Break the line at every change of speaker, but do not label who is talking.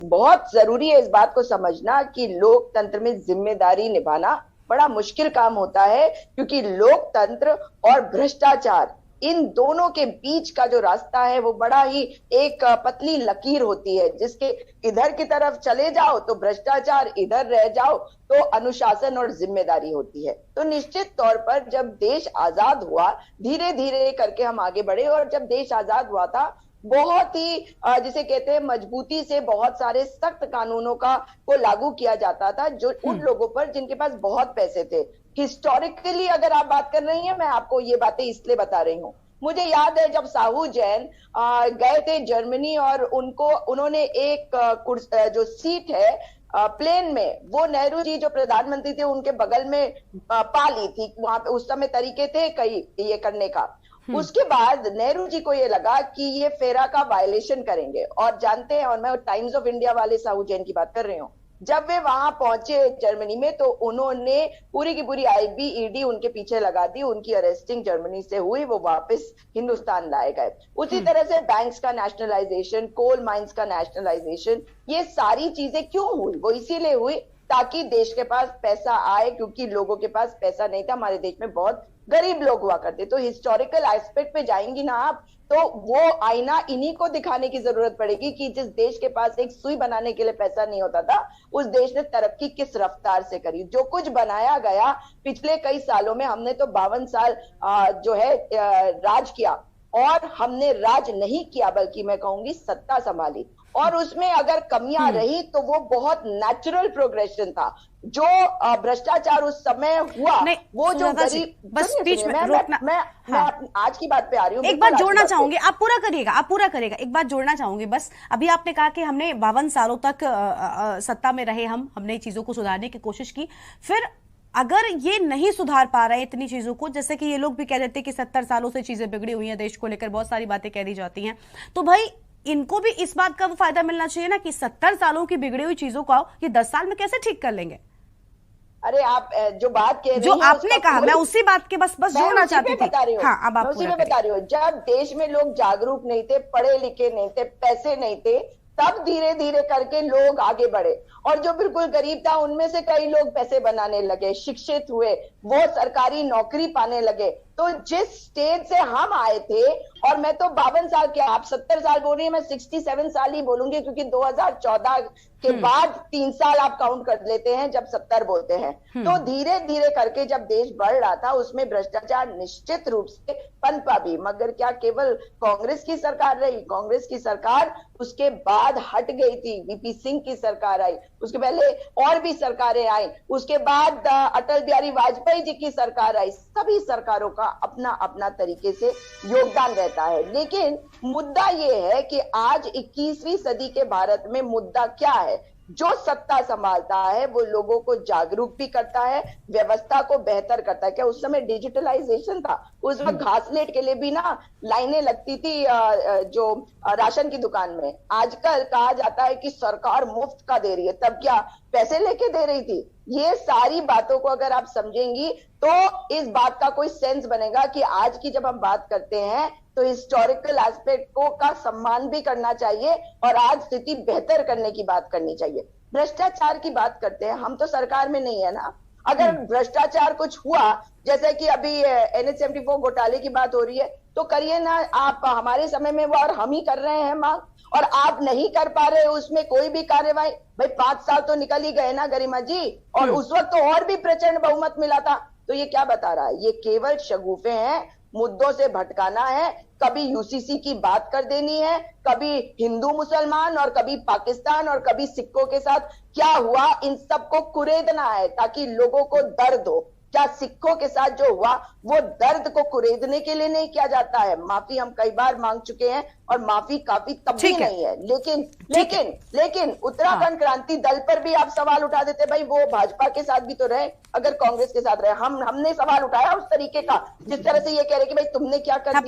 बहुत जरूरी है इस बात को समझना कि लोकतंत्र में जिम्मेदारी निभाना बड़ा मुश्किल काम होता है, क्योंकि लोकतंत्र और भ्रष्टाचार, इन दोनों के बीच का जो रास्ता है वो बड़ा ही एक पतली लकीर होती है, जिसके इधर की तरफ चले जाओ तो भ्रष्टाचार, इधर रह जाओ तो अनुशासन और जिम्मेदारी होती है। तो निश्चित तौर पर जब देश आजाद हुआ, धीरे धीरे करके हम आगे बढ़े, और जब देश आजाद हुआ था बहुत ही जिसे कहते हैं मजबूती से बहुत सारे सख्त कानूनों का को लागू किया जाता था, जो उन लोगों पर जिनके पास बहुत पैसे थे। हिस्टोरिकली अगर आप बात कर रही हैं, मैं आपको ये बातें इसलिए बता रही हूँ, मुझे याद है जब साहू जैन गए थे जर्मनी, और उन्होंने एक जो सीट है प्लेन में, वो नेहरू जी जो प्रधानमंत्री थे उनके बगल में पा ली थी। वहां पे उस समय तरीके थे कई ये करने का। उसके बाद नेहरू जी को ये लगा कि ये फेरा का वायलेशन करेंगे, और जानते हैं, और मैं टाइम्स ऑफ इंडिया वाले साहू जैन की बात कर रही हूँ, जब वे वहां पहुंचे जर्मनी में तो उन्होंने पूरी की पूरी आईबी ईडी उनके पीछे लगा दी, उनकी अरेस्टिंग जर्मनी से हुई, वो वापस हिंदुस्तान लाए गए। उसी तरह से बैंक्स का नेशनलाइजेशन, कोल माइंस का नेशनलाइजेशन, ये सारी चीजें क्यों हुई? वो इसीलिए हुई ताकि देश के पास पैसा आए, क्योंकि लोगों के पास पैसा नहीं था। हमारे देश में बहुत गरीब लोग हुआ करते। तो हिस्टोरिकल एस्पेक्ट पे जाएंगी ना आप, तो वो आईना इन्हीं को दिखाने की जरूरत पड़ेगी कि जिस देश के पास एक सुई बनाने के लिए पैसा नहीं होता था, उस देश ने तरक्की किस रफ्तार से करी। जो कुछ बनाया गया पिछले कई सालों में, हमने तो 52 साल जो है राज किया, और हमने राज नहीं किया बल्कि मैं कहूंगी सत्ता संभाली, और उसमें अगर कमियां रही तो वो बहुत नेचुरल प्रोग्रेशन था। जो भ्रष्टाचार उस समय हुआ, वो जो गरीब,
बस बीच में रोकना,
मैं आज की बात पे आ रही हूँ।
एक बात जोड़ना चाहूंगी, आप पूरा करिएगा, आप पूरा करिएगा। एक बात जोड़ना चाहूंगी बस। अभी आपने कहा कि हमने 52 सालों तक सत्ता में रहे, हमने चीजों को सुधारने की कोशिश की, फिर अगर ये नहीं सुधार पा रहे इतनी चीजों को, जैसे कि ये लोग भी कह देते हैं कि 70 सालों से चीजें बिगड़ी हुई हैं, देश को लेकर बहुत सारी बातें कह दी जाती हैं, तो भाई इनको भी इस बात का फायदा मिलना चाहिए ना कि 70 सालों की बिगड़ी हुई चीजों को ये 10 साल में कैसे ठीक कर लेंगे।
अरे आप जो बात कह रही हैं,
जो आपने कहा, मैं उसी बात के बस जोड़ना चाहती थी। हाँ, अब आप
उसी में बता रही हूँ। जब देश में लोग जागरूक नहीं थे, पढ़े लिखे नहीं थे, पैसे नहीं थे, तब धीरे धीरे करके लोग आगे बढ़े, और जो बिल्कुल गरीब था उनमें से कई लोग पैसे बनाने लगे, शिक्षित हुए, वो सरकारी नौकरी पाने लगे। तो जिस स्टेज से हम आए थे, और मैं तो 52 साल के, आप 70 साल बोल रही है, मैं 67 साल ही बोलूंगी, क्योंकि 2014 के बाद 3 साल आप काउंट कर लेते हैं जब 70 बोलते हैं। तो धीरे धीरे करके जब देश बढ़ रहा था, उसमें भ्रष्टाचार निश्चित रूप से पनपा भी, मगर क्या केवल कांग्रेस की सरकार रही? कांग्रेस की सरकार उसके बाद हट गई थी, वीपी सिंह की सरकार आई, उसके पहले और भी सरकारें आई, उसके बाद अटल बिहारी वाजपेयी जी की सरकार आई। सभी सरकारों का अपना अपना तरीके से योगदान रहता है, लेकिन मुद्दा ये है कि आज 21वीं सदी के भारत में मुद्दा क्या है? जो सत्ता संभालता है वो लोगों को जागरूक भी करता है, व्यवस्था को बेहतर करता है। क्या उस समय डिजिटलाइजेशन था? उस वक्त घासलेट के लिए भी ना लाइनें लगती थी जो राशन की दुकान में। आजकल कहा जाता है कि सरकार मुफ्त का दे रही है, तब क्या पैसे लेके दे रही थी? ये सारी बातों को अगर आप समझेंगी तो इस बात का कोई सेंस बनेगा कि आज की जब हम बात करते हैं तो हिस्टोरिकल एस्पेक्ट को का सम्मान भी करना चाहिए, और आज स्थिति बेहतर करने की बात करनी चाहिए। भ्रष्टाचार की बात करते हैं, हम तो सरकार में नहीं है ना। अगर भ्रष्टाचार कुछ हुआ, जैसे कि अभी NH-74 घोटाले की बात हो रही है, तो करिए ना आप, हमारे समय में वो, और हम ही कर रहे हैं मांग, और आप नहीं कर पा रहे उसमें कोई भी कार्यवाही। भाई 5 साल तो निकल ही गए ना गरिमा जी, और उस वक्त तो और भी प्रचंड बहुमत मिला था। तो ये क्या बता रहा है? ये केवल शगुफे हैं, मुद्दों से भटकाना है। कभी यूसीसी की बात कर देनी है, कभी हिंदू मुसलमान, और कभी पाकिस्तान, और कभी सिखों के साथ क्या हुआ, इन सबको कुरेदना है ताकि लोगों को दर्द हो। क्या सिखों के साथ जो हुआ वो दर्द को कुरेदने के लिए नहीं किया जाता है? माफी हम कई बार मांग चुके हैं, और माफी काफी तब भी नहीं है। लेकिन उत्तराखंड क्रांति दल पर भी आप सवाल उठा देते, भाई वो भाजपा के साथ भी तो रहे, अगर कांग्रेस के साथ रहे। हमने सवाल उठाया उस तरीके का, जिस तरह से ये कह रहे कि भाई तुमने क्या कर दिया।